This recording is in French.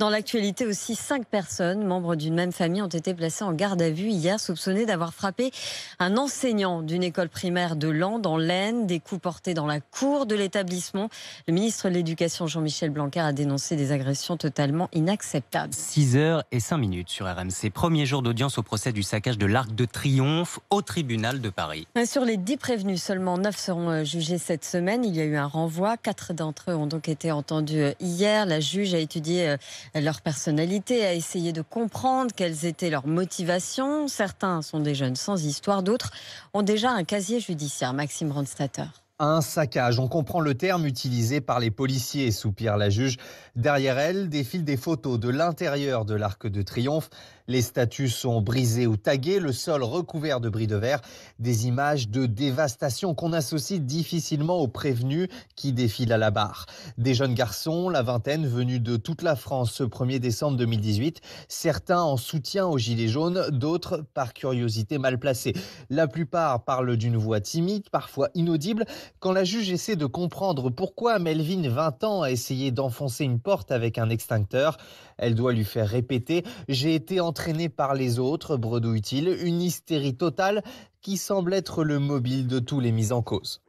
Dans l'actualité aussi, 5 personnes, membres d'une même famille, ont été placées en garde à vue hier, soupçonnées d'avoir frappé un enseignant d'une école primaire de Laon, dans l'Aisne. Des coups portés dans la cour de l'établissement. Le ministre de l'Éducation, Jean-Michel Blanquer, a dénoncé des agressions totalement inacceptables. 6h05 sur RMC. Premier jour d'audience au procès du saccage de l'Arc de Triomphe au tribunal de Paris. Sur les 10 prévenus, seulement 9 seront jugés cette semaine. Il y a eu un renvoi. 4 d'entre eux ont donc été entendus hier. La juge a étudié leur personnalité, a essayé de comprendre quelles étaient leurs motivations. Certains sont des jeunes sans histoire, d'autres ont déjà un casier judiciaire. Maxime Ronstatter. Un saccage, on comprend le terme utilisé par les policiers, soupire la juge. Derrière elle défilent des photos de l'intérieur de l'Arc de Triomphe. Les statues sont brisées ou taguées, le sol recouvert de bris de verre. Des images de dévastation qu'on associe difficilement aux prévenus qui défilent à la barre. Des jeunes garçons, la vingtaine, venus de toute la France ce 1er décembre 2018. Certains en soutien aux Gilets jaunes, d'autres par curiosité mal placée. La plupart parlent d'une voix timide, parfois inaudible. Quand la juge essaie de comprendre pourquoi Melvin, 20 ans, a essayé d'enfoncer une porte avec un extincteur, elle doit lui faire répéter « J'ai été entraîné par les autres », bredouille-t-il, une hystérie totale qui semble être le mobile de tous les mis en cause.